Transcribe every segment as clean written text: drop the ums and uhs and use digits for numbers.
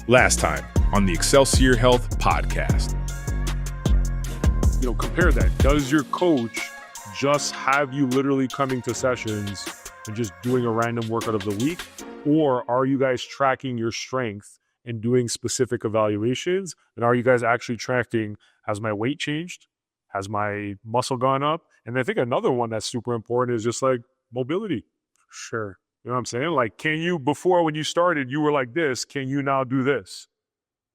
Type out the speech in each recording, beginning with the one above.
Last time on the Excelsior Health podcast. Compare that. Does your coach just have you literally coming to sessions and just doing a random workout of the week? Or are you guys tracking your strength and doing specific evaluations? And are you guys actually tracking, has my weight changed? Has my muscle gone up? And I think another one that's super important is just like mobility. Sure. You know what I'm saying? Like, can you, before when you started, you were like this, can you now do this?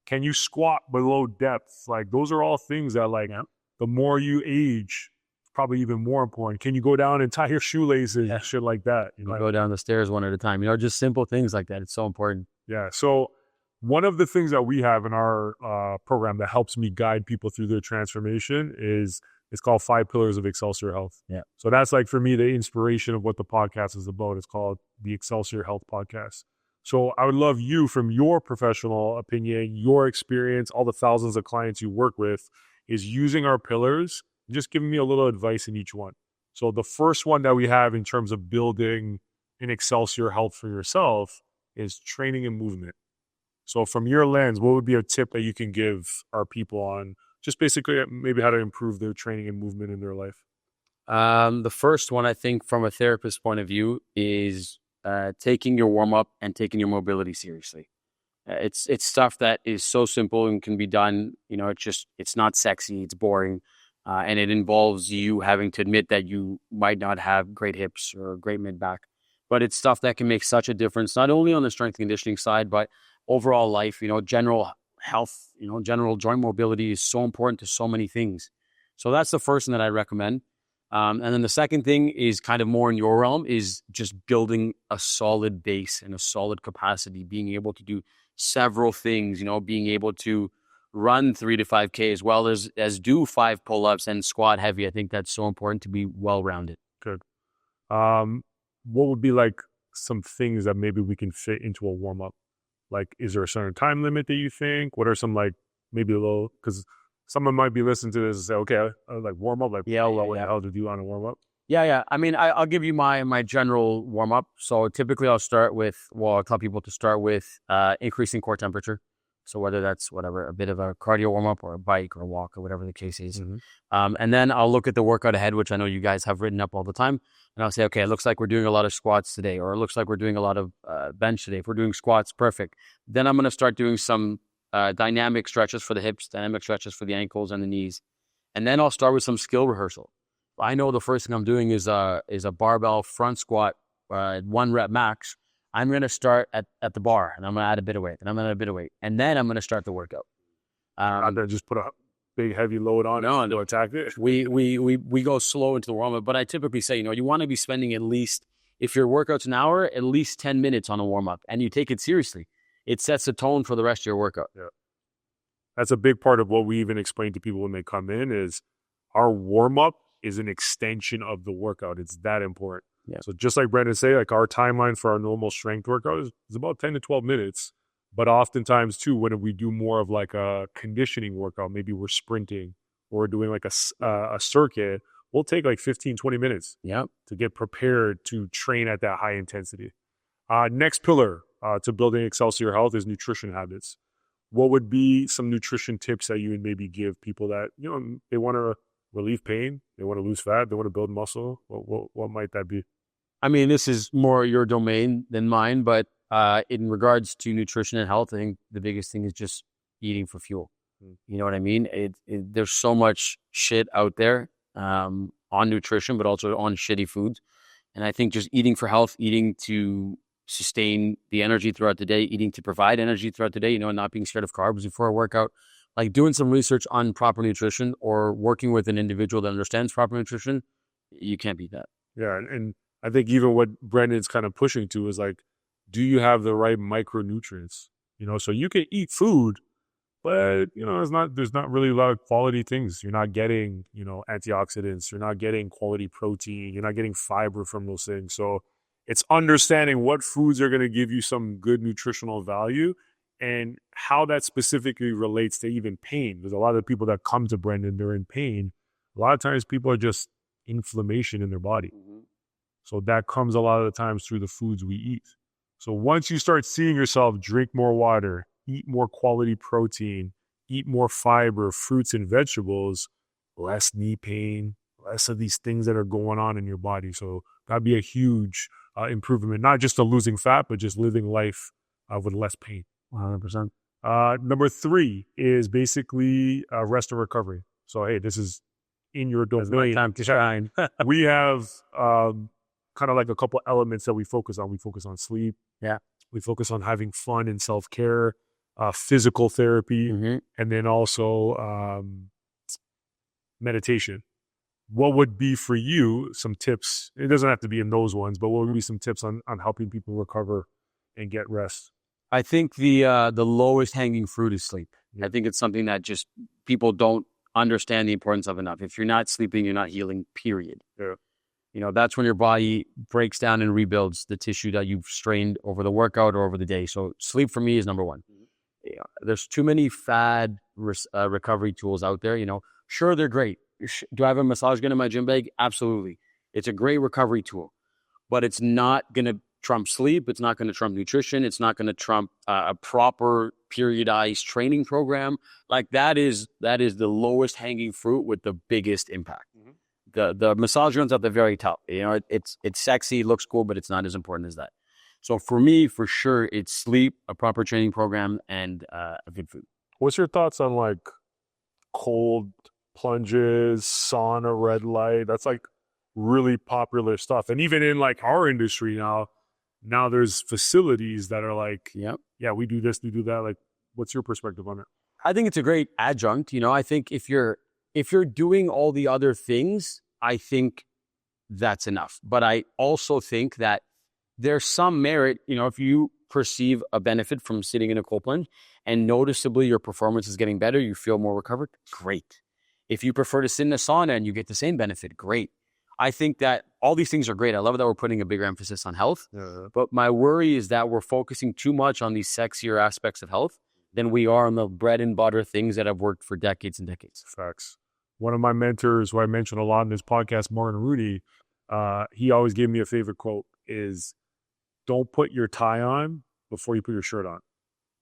Can you squat below depth? Like, those are all things that, like, the more you age, probably even more important. Can you go down and tie your shoelaces and shit like that? Go down the stairs one at a time. Just simple things like that. It's so important. Yeah. So one of the things that we have in our program that helps me guide people through their transformation is it's called 5 Pillars of Excelsior Health. Yeah. So that's like, for me, the inspiration of what the podcast is about. It's called the Excelsior Health Podcast. So I would love you, from your professional opinion, your experience, all the thousands of clients you work with, is using our pillars, just giving me a little advice in each one. So the first one that we have in terms of building an Excelsior Health for yourself is training and movement. So from your lens, what would be a tip that you can give our people on just basically maybe how to improve their training and movement in their life? The first one, I think, from a therapist point of view, is taking your warm-up and taking your mobility seriously. It's stuff that is so simple and can be done. It's not sexy, it's boring, and it involves you having to admit that you might not have great hips or great mid-back. But it's stuff that can make such a difference, not only on the strength and conditioning side, but overall life, general health, general joint mobility is so important to so many things. So that's the first thing that I recommend. And then the second thing is kind of more in your realm, is just building a solid base and a solid capacity, being able to do several things, being able to run 3 to 5K as well as do 5 pull-ups and squat heavy. I think that's so important to be well-rounded. Good. What would be like some things that maybe we can fit into a warm-up? Like, is there a certain time limit that you think? What are some, like, maybe a little, because someone might be listening to this and say, okay, like warm up, like, what the hell to do on a warm up? Yeah. I mean, I'll give you my general warm up. So typically I'll start with, I tell people to start with increasing core temperature. So whether that's a bit of a cardio warm up or a bike or a walk or whatever the case is. Mm-hmm. And then I'll look at the workout ahead, which I know you guys have written up all the time. And I'll say, okay, it looks like we're doing a lot of squats today, or it looks like we're doing a lot of bench today. If we're doing squats, perfect. Then I'm going to start doing some dynamic stretches for the hips, dynamic stretches for the ankles and the knees. And then I'll start with some skill rehearsal. I know the first thing I'm doing is a barbell front squat, 1 rep max. I'm going to start at the bar, and I'm going to add a bit of weight, and I'm going to add a bit of weight. And then I'm going to start the workout. Not to just put a big heavy load on to attack it. We go slow into the warm-up, but I typically say, you want to be spending at least, if your workout's an hour, at least 10 minutes on a warm-up, and you take it seriously. It sets the tone for the rest of your workout. Yeah. That's a big part of what we even explain to people when they come in, is our warm-up is an extension of the workout. It's that important. Yeah. So just like Brendan say, like, our timeline for our normal strength workout is about 10 to 12 minutes. But oftentimes too, when we do more of like a conditioning workout, maybe we're sprinting or we're doing like a circuit, we'll take like 15, 20 minutes to get prepared to train at that high intensity. Next pillar to building Excelsior Health is nutrition habits. What would be some nutrition tips that you would maybe give people that, they want to relieve pain, they want to lose fat, they want to build muscle? What might that be? I mean, this is more your domain than mine, but in regards to nutrition and health, I think the biggest thing is just eating for fuel. You know what I mean? There's so much shit out there on nutrition, but also on shitty foods. And I think just eating for health, eating to sustain the energy throughout the day, eating to provide energy throughout the day, not being scared of carbs before a workout, like doing some research on proper nutrition or working with an individual that understands proper nutrition, you can't beat that. Yeah. And I think even what Brendan's kind of pushing to is like, do you have the right micronutrients? So you can eat food, but there's not really a lot of quality things. You're not getting, antioxidants, you're not getting quality protein, you're not getting fiber from those things. So it's understanding what foods are going to give you some good nutritional value and how that specifically relates to even pain. There's a lot of people that come to Brendan, they're in pain. A lot of times people are just inflammation in their body. Mm-hmm. So that comes a lot of the times through the foods we eat. So once you start seeing yourself drink more water, eat more quality protein, eat more fiber, fruits and vegetables, less knee pain, less of these things that are going on in your body. So that'd be a huge improvement, not just to losing fat, but just living life with less pain. 100%. Number 3 is basically rest and recovery. So, hey, this is in your domain. Time to shine. We have kind of like a couple elements that we focus on. We focus on sleep. Yeah. We focus on having fun and self-care, physical therapy, and then also meditation. What would be for you some tips? It doesn't have to be in those ones, but what would be some tips on helping people recover and get rest? I think the lowest hanging fruit is sleep. I think it's something that just people don't understand the importance of enough. If you're not sleeping, you're not healing, period. Yeah. That's when your body breaks down and rebuilds the tissue that you've strained over the workout or over the day. So sleep for me is number 1. There's too many fad recovery tools out there. Sure, they're great. Do I have a massage gun in my gym bag? Absolutely. It's a great recovery tool, but it's not going to trump sleep. It's not going to trump nutrition. It's not going to trump a proper periodized training program. Like that is the lowest hanging fruit with the biggest impact. The massage gun's at the very top. It's sexy, looks cool, but it's not as important as that. So for me, for sure, it's sleep, a proper training program, and a good food. What's your thoughts on like cold plunges, sauna, red light? That's like really popular stuff. And even in like our industry now there's facilities that are like, yeah, we do this, we do that. Like, what's your perspective on it? I think it's a great adjunct. I think if you're doing all the other things, I think that's enough. But I also think that there's some merit, if you perceive a benefit from sitting in a cold plunge and noticeably your performance is getting better, you feel more recovered, great. If you prefer to sit in a sauna and you get the same benefit, great. I think that all these things are great. I love that we're putting a bigger emphasis on health. But my worry is that we're focusing too much on these sexier aspects of health than we are on the bread and butter things that have worked for decades and decades. Facts. One of my mentors, who I mentioned a lot in this podcast, Martin Rudy, he always gave me a favorite quote is, don't put your tie on before you put your shirt on.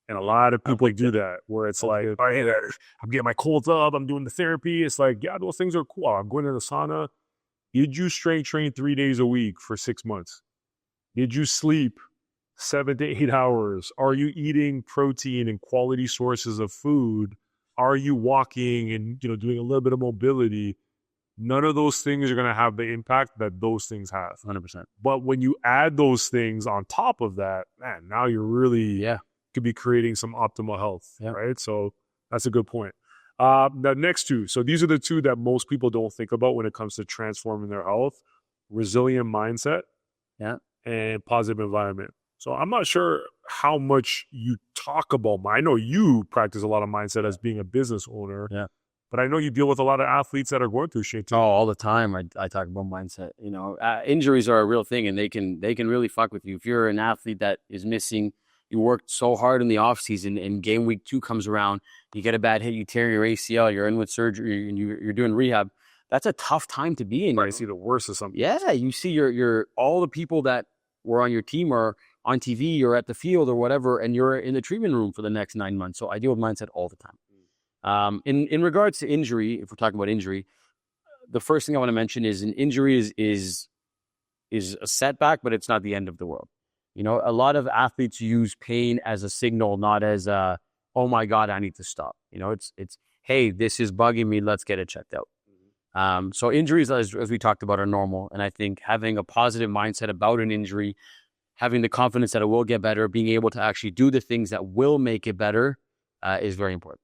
And a lot of people do that, where it's like, oh, hey, I'm getting my colds up, I'm doing the therapy. It's like, yeah, those things are cool. I'm going to the sauna. Did you strength train 3 days a week for 6 months? Did you sleep 7 to 8 hours? Are you eating protein and quality sources of food? Are you walking and doing a little bit of mobility? None of those things are going to have the impact that those things have. 100%. But when you add those things on top of that, man, now you're really could be creating some optimal health, right? So that's a good point. The next 2. So these are the 2 that most people don't think about when it comes to transforming their health: resilient mindset and positive environment. So I'm not sure how much you talk about I know you practice a lot of mindset as being a business owner. But I know you deal with a lot of athletes that are going through shit too. Oh, all the time. I talk about mindset. Injuries are a real thing, and they can really fuck with you. If you're an athlete that is missing, you worked so hard in the off season, and game week 2 comes around, you get a bad hit, you tear your ACL, you're in with surgery, and you're doing rehab. That's a tough time to be in. Right, see the worst of something. Yeah, you see your all the people that were on your team are on TV or at the field or whatever, and you're in the treatment room for the next 9 months. So I deal with mindset all the time. In regards to injury, if we're talking about injury, the first thing I want to mention is an injury is a setback, but it's not the end of the world. A lot of athletes use pain as a signal, not as oh my God, I need to stop. It's hey, this is bugging me, let's get it checked out. So injuries, as we talked about, are normal. And I think having a positive mindset about an injury, having the confidence that it will get better, being able to actually do the things that will make it better is very important.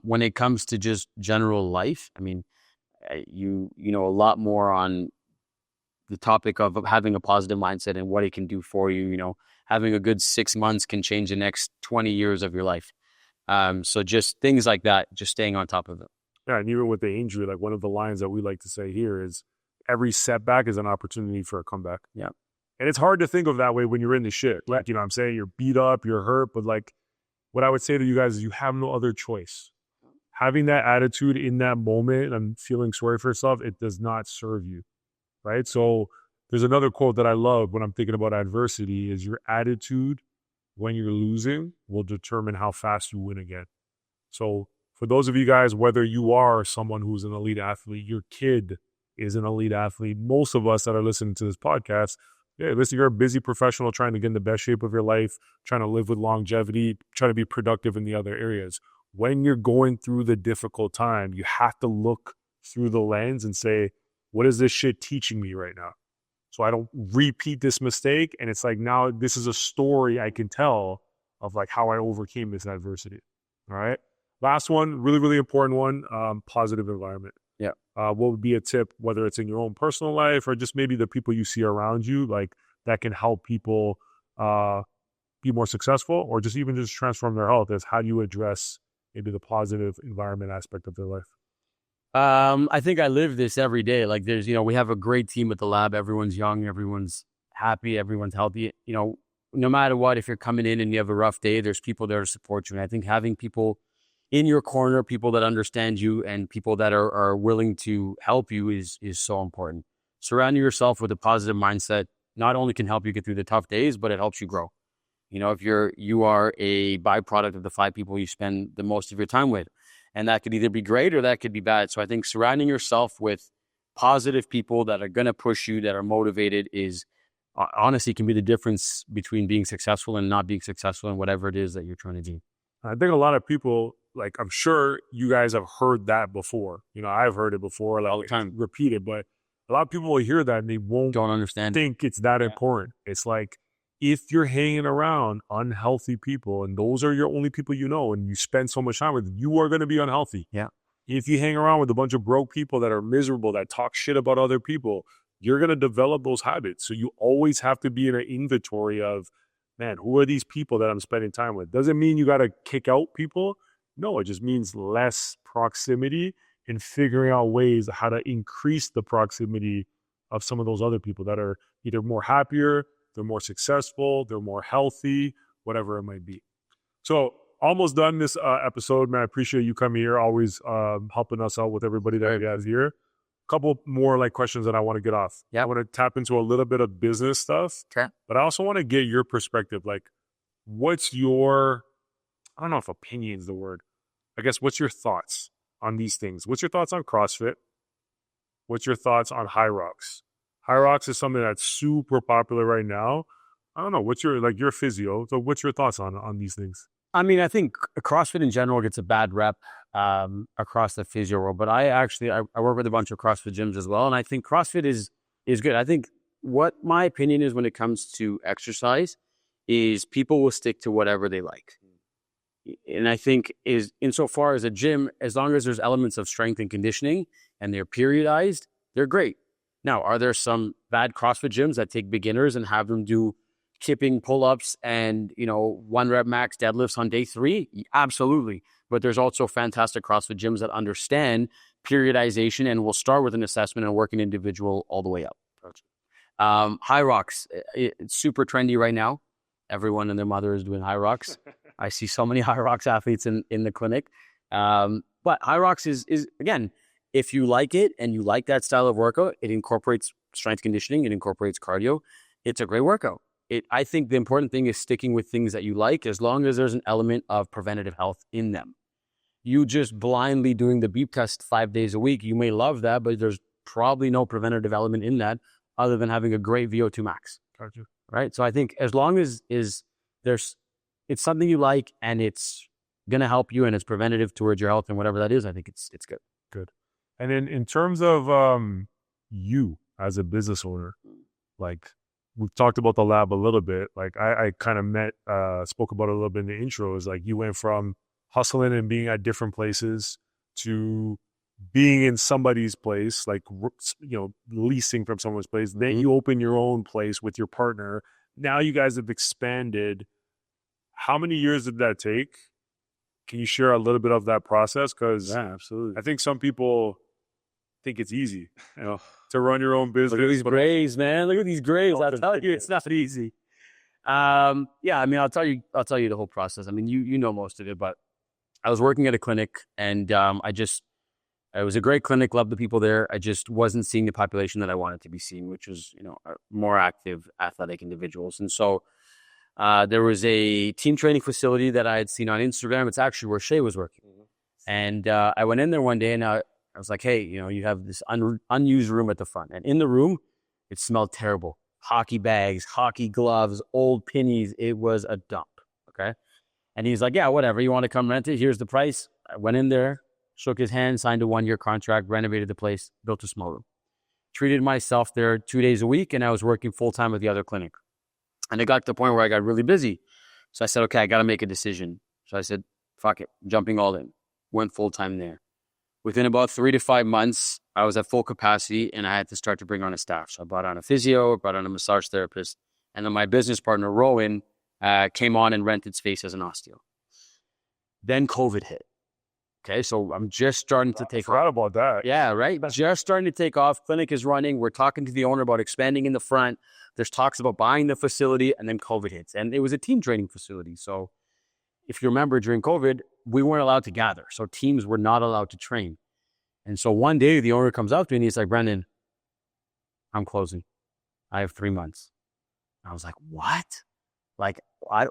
When it comes to just general life, I mean, you know a lot more on the topic of having a positive mindset and what it can do for you. Having a good 6 months can change the next 20 years of your life. So just things like that, just staying on top of it. Yeah, and even with the injury, like one of the lines that we like to say here is every setback is an opportunity for a comeback. Yeah. And it's hard to think of that way when you're in the shit. Like, what I'm saying? You're beat up, you're hurt, but like what I would say to you guys is you have no other choice. Having that attitude in that moment and feeling sorry for yourself, it does not serve you, right? So there's another quote that I love when I'm thinking about adversity is your attitude when you're losing will determine how fast you win again. So for those of you guys, whether you are someone who's an elite athlete, your kid is an elite athlete, most of us that are listening to this podcast, yeah, listen, you're a busy professional trying to get in the best shape of your life, trying to live with longevity, trying to be productive in the other areas. When you're going through the difficult time, you have to look through the lens and say, what is this shit teaching me right now? So I don't repeat this mistake. And it's like, now this is a story I can tell of like how I overcame this adversity. All right. Last one, really, really important one, positive environment. Yeah. What would be a tip, whether it's in your own personal life or just maybe the people you see around you, like that can help people be more successful or just even just transform their health, is how do you address maybe the positive environment aspect of their life? I think I live this every day. Like there's, we have a great team at the lab. Everyone's young, everyone's happy, everyone's healthy. No matter what, if you're coming in and you have a rough day, there's people there to support you. And I think having people in your corner, people that understand you and people that are willing to help you is so important. Surrounding yourself with a positive mindset not only can help you get through the tough days, but it helps you grow. If you are a byproduct of the 5 people you spend the most of your time with, and that could either be great or that could be bad. So I think surrounding yourself with positive people that are going to push you, that are motivated, is honestly can be the difference between being successful and not being successful in whatever it is that you're trying to do. I think a lot of people, like, I'm sure you guys have heard that before. I've heard it before, like, All the time. Repeated, but a lot of people will hear that and they Don't understand. think it's that important. It's like, if you're hanging around unhealthy people and those are your only people and you spend so much time with, you are going to be unhealthy. Yeah. If you hang around with a bunch of broke people that are miserable, that talk shit about other people, you're going to develop those habits. So you always have to be in an inventory of, man, who are these people that I'm spending time with? Doesn't mean you got to kick out people. No, it just means less proximity and figuring out ways how to increase the proximity of some of those other people that are either more happier, they're more successful, they're more healthy, whatever it might be. So almost done this episode, man. I appreciate you coming here, always helping us out with everybody that we have here. A couple more questions that I want to get off. Yeah. I want to tap into a little bit of business stuff, Okay. but I also want to get your perspective. Like, what's your, I don't know if opinion is the word. I guess, what's your thoughts on these things? What's your thoughts on CrossFit? What's your thoughts on HYROX? HYROX is something that's super popular right now. I don't know. What's your physio? So what's your thoughts on these things? I mean, I think CrossFit in general gets a bad rep across the physio world, but I work with a bunch of CrossFit gyms as well. And I think CrossFit is good. I think what my opinion is when it comes to exercise is people will stick to whatever they like. And I think is insofar as a gym, as long as there's elements of strength and conditioning and they're periodized, they're great. Now, are there some bad CrossFit gyms that take beginners and have them do kipping pull-ups and, 1 rep max deadlifts on day 3? Absolutely. But there's also fantastic CrossFit gyms that understand periodization and will start with an assessment and work an individual all the way up. HYROX, it's super trendy right now. Everyone and their mother is doing HYROX. I see so many HYROX athletes in the clinic. But HYROX is, again, if you like it and you like that style of workout, it incorporates strength conditioning, it incorporates cardio. It's a great workout. I think the important thing is sticking with things that you like, as long as there's an element of preventative health in them. You just blindly doing the beep test 5 days a week, you may love that, but there's probably no preventative element in that other than having a great VO2 max. Gotcha. Right? So I think as long as it's something you like and it's going to help you and it's preventative towards your health and whatever that is, I think it's good. Good. And then in terms of you as a business owner, like, we've talked about the lab a little bit. Like, I kind of spoke about it a little bit in the intro. Is like, you went from hustling and being at different places to being in somebody's place, like, leasing from someone's place. Then you open your own place with your partner. Now you guys have expanded. How many years did that take? Can you share a little bit of that process? Because Yeah, absolutely. I think some people think it's easy, to run your own business. Look at these grays, man. Look at these grays. I tell you, it's not easy. I mean, I'll tell you the whole process. I mean, you know most of it, but I was working at a clinic and it was a great clinic, loved the people there. I just wasn't seeing the population that I wanted to be seeing, which was, more active, athletic individuals. And so There was a team training facility that I had seen on Instagram. It's actually where Shay was working. And I went in there one day and I was like, hey, you have this unused room at the front. And in the room, it smelled terrible. Hockey bags, hockey gloves, old pennies. It was a dump. Okay. And he's like, yeah, whatever. You want to come rent it? Here's the price. I went in there, shook his hand, signed a 1-year contract, renovated the place, built a small room. Treated myself there 2 days a week, and I was working full-time at the other clinic. And it got to the point where I got really busy. So I said, okay, I got to make a decision. So I said, fuck it, jumping all in. Went full-time there. Within about 3 to 5 months, I was at full capacity, and I had to start to bring on a staff. So I brought on a physio, brought on a massage therapist, and then my business partner, Rowan, came on and rented space as an osteo. Then COVID hit. Okay, so I'm just starting to take off. I forgot about that. Yeah, right? Just starting to take off. Clinic is running. We're talking to the owner about expanding in the front. There's talks about buying the facility, and then COVID hits. And it was a team training facility. So if you remember, during COVID, we weren't allowed to gather. So teams were not allowed to train. And so one day, the owner comes up to me and he's like, Brendan, I'm closing. I have 3 months. I was like, what? Like,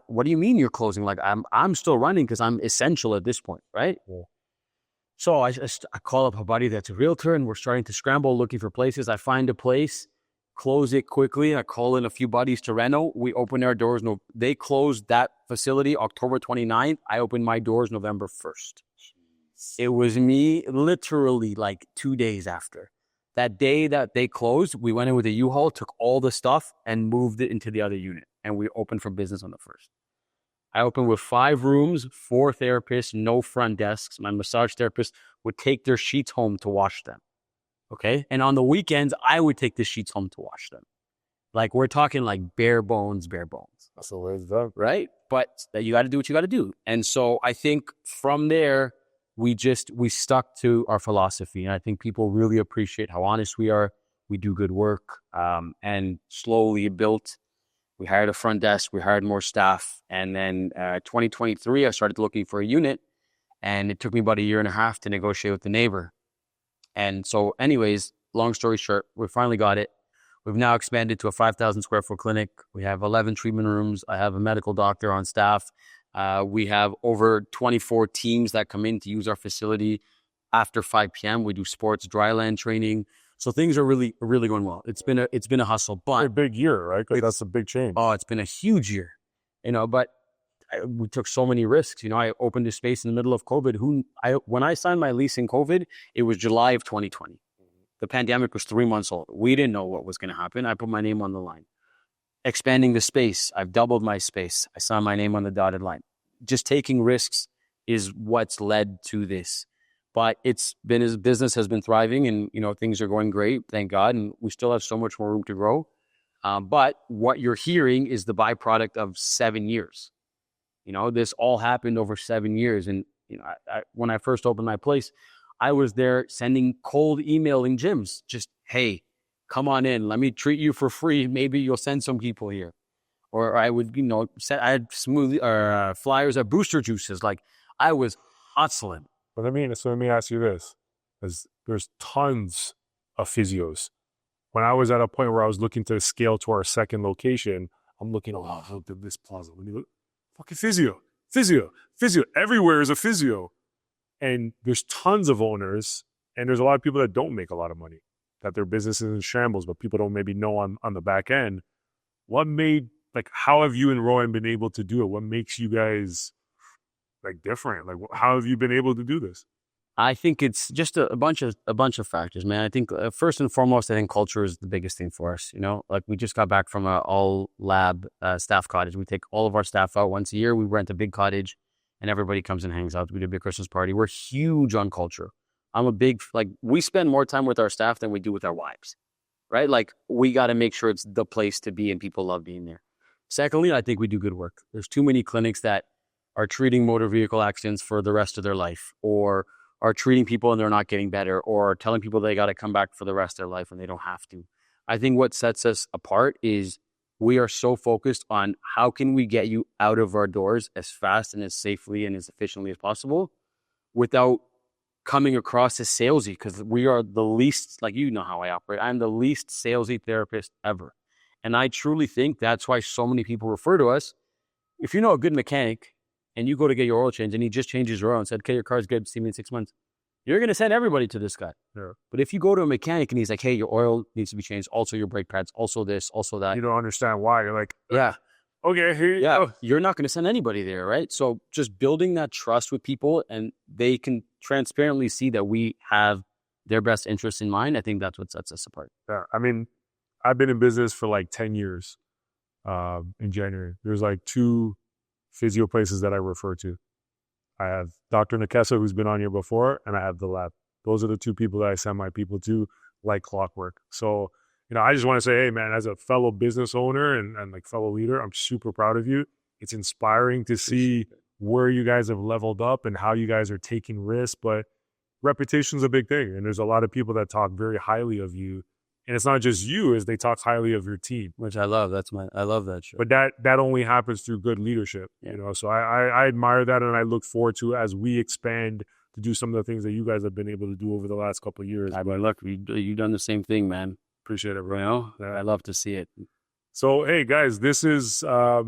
what do you mean you're closing? Like, I'm still running because I'm essential at this point, right? Yeah. So I call up a buddy that's a realtor, and we're starting to scramble looking for places. I find a place, close it quickly. I call in a few buddies to reno. We open our doors. No, they closed that facility October 29th. I opened my doors November 1st. It was me literally like 2 days after. That day that they closed, we went in with a U-Haul, took all the stuff, and moved it into the other unit. And we opened for business on the 1st. I opened with 5 rooms, 4 therapists, no front desks. My massage therapist would take their sheets home to wash them. Okay. And on the weekends, I would take the sheets home to wash them. Like, we're talking like bare bones. That's the way it's done. Right. But you got to do what you got to do. And so I think from there, we stuck to our philosophy. And I think people really appreciate how honest we are. We do good work. And slowly it built. We hired a front desk, we hired more staff. And then 2023, I started looking for a unit, and it took me about 1.5 years to negotiate with the neighbor. And so anyways, long story short, we finally got it. We've now expanded to a 5,000 square foot clinic. We have 11 treatment rooms. I have a medical doctor on staff. We have over 24 teams that come in to use our facility after 5 p.m. We do sports dryland training. So things are really, really going well. It's been a hustle, but a big year, right? Because that's a big change. Oh, it's been a huge year, but we took so many risks. I opened this space in the middle of COVID. When I signed my lease in COVID, it was July of 2020. The pandemic was 3 months old. We didn't know what was going to happen. I put my name on the line. Expanding the space, I've doubled my space. I signed my name on the dotted line. Just taking risks is what's led to this. But his business has been thriving, and things are going great, thank God, and we still have so much more room to grow. But what you're hearing is the byproduct of 7 years. This all happened over 7 years, and when I first opened my place, I was there sending cold emailing gyms, just, hey, come on in, let me treat you for free. Maybe you'll send some people here, or I would, I had smoothie or flyers at Booster Juices. Like, I was hustling. But let me ask you this, because there's tons of physios. When I was at a point where I was looking to scale to our second location, I'm looking, look at this plaza. Let me look. Fucking physio. Everywhere is a physio. And there's tons of owners, and there's a lot of people that don't make a lot of money, that their business is in shambles, but people don't maybe know on the back end. How have you and Rowan been able to do it? What makes you guys different? How have you been able to do this? I think it's just a bunch of factors, man. I think first and foremost, I think culture is the biggest thing for us. We just got back from an all lab staff cottage. We take all of our staff out once a year. We rent a big cottage, and everybody comes and hangs out. We do a big Christmas party. We're huge on culture. I'm a big we spend more time with our staff than we do with our wives, right? We got to make sure it's the place to be, and people love being there. Secondly, I think we do good work. There's too many clinics that are treating motor vehicle accidents for the rest of their life, or are treating people and they're not getting better, or telling people they got to come back for the rest of their life and they don't have to. I think what sets us apart is we are so focused on how can we get you out of our doors as fast and as safely and as efficiently as possible without coming across as salesy, because we are the least, how I operate. I'm the least salesy therapist ever. And I truly think that's why so many people refer to us, if you know a good mechanic and you go to get your oil change and he just changes your oil and said, okay, your car's good, see me in 6 months, you're going to send everybody to this guy. Yeah. But if you go to a mechanic and he's like, hey, your oil needs to be changed, also your brake pads, also this, also that. You don't understand why. You're like, Yeah. okay, here you go. You're not going to send anybody there, right? So just building that trust with people and they can transparently see that we have their best interests in mind. I think that's what sets us apart. Yeah. I mean, I've been in business for like 10 years in January. There's like 2 physio places that I refer to. I have Dr. Nakesa, who's been on here before, and I have the lab. Those are the 2 people that I send my people to like clockwork. So, I just want to say, hey, man, as a fellow business owner and like fellow leader, I'm super proud of you. It's inspiring to see where you guys have leveled up and how you guys are taking risks. But reputation's a big thing. And there's a lot of people that talk very highly of you. And it's not just you, as they talk highly of your team. Which I love. I love that shit. But that only happens through good leadership, So I admire that, and I look forward to as we expand to do some of the things that you guys have been able to do over the last couple of years. I mean, look, you've done the same thing, man. Appreciate it, bro. You know? Yeah. I love to see it. So, hey guys, this is a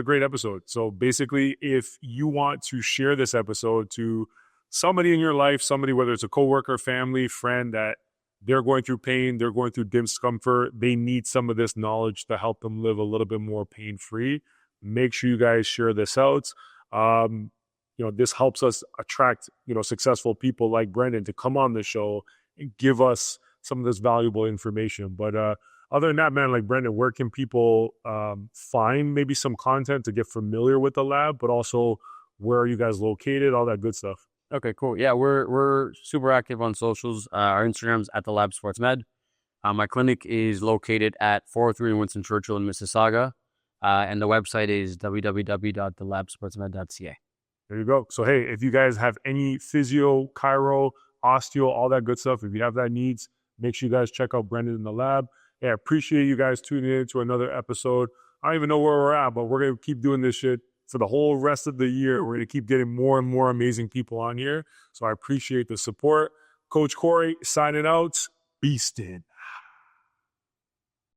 great episode. So basically, if you want to share this episode to somebody in your life, somebody, whether it's a coworker, family, friend, that they're going through pain, they're going through discomfort, they need some of this knowledge to help them live a little bit more pain-free, make sure you guys share this out. This helps us attract, successful people like Brendan to come on the show and give us some of this valuable information. But other than that, man, like Brendan, where can people find maybe some content to get familiar with the lab, but also where are you guys located, all that good stuff? Okay, cool. Yeah, we're super active on socials. Our Instagram's at the Lab Sports Med. My clinic is located at 403 Winston Churchill in Mississauga. And the website is www.thelabsportsmed.ca. There you go. So, hey, if you guys have any physio, chiro, osteo, all that good stuff, if you have that needs, make sure you guys check out Brendan in the lab. Yeah, I appreciate you guys tuning in to another episode. I don't even know where we're at, but we're going to keep doing this shit for the whole rest of the year. We're going to keep getting more and more amazing people on here. So I appreciate the support. Coach Cory signing out. Beastin'.